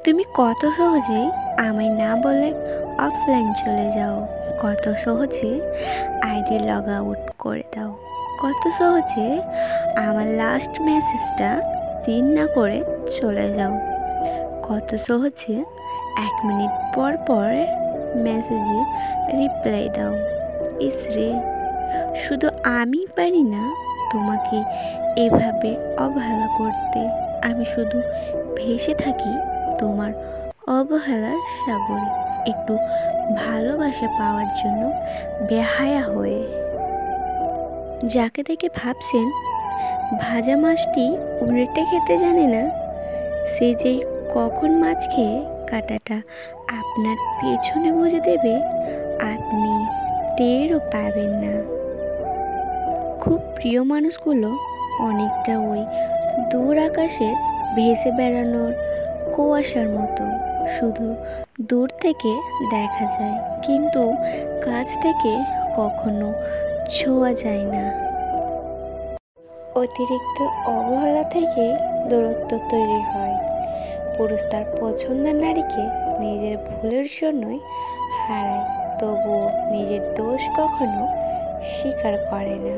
তুমি কত সহজেই আমায় না বলে অফলাইন চলে যাও, কত সহজে আইডি লগ আউট করে দাও, কত সহজে আমার লাস্ট মেসেজটা সিন না করে চলে যাও, কত সহজে 1 মিনিট পর পর মেসেজে রিপ্লাই দাও। ইসরে, শুধু আমি পারি না তোমাকে এভাবে অবহেলা করতে। আমি শুধু ভেসে থাকি তোমার অবহেলার সাগরে, একটু ভালোবাসা পাওয়ার জন্য বেহায়া হয়ে। যাকে দেখে ভাবছেন ভাজা মাছটি উল্টে খেতে জানে না, সে যে কখন মাছ খেয়ে কাঁটাটা আপনার পেছনে গুঁজে দেবে আপনি টেরও পাবেন না। খুব প্রিয় মানুষগুলো অনেকটা ওই দূর আকাশের ভেসে বেড়ানোর কুয়াশার মতো, শুধু দূর থেকে দেখা যায় কিন্তু কাছ থেকে কখনো ছোঁয়া যায় না। অতিরিক্ত অবহেলা থেকে দূরত্ব তৈরি হয়। পুরুষ তার পছন্দের নারীকে নিজের ভুলের জন্যই হারায়, তবুও নিজের দোষ কখনো স্বীকার করে না।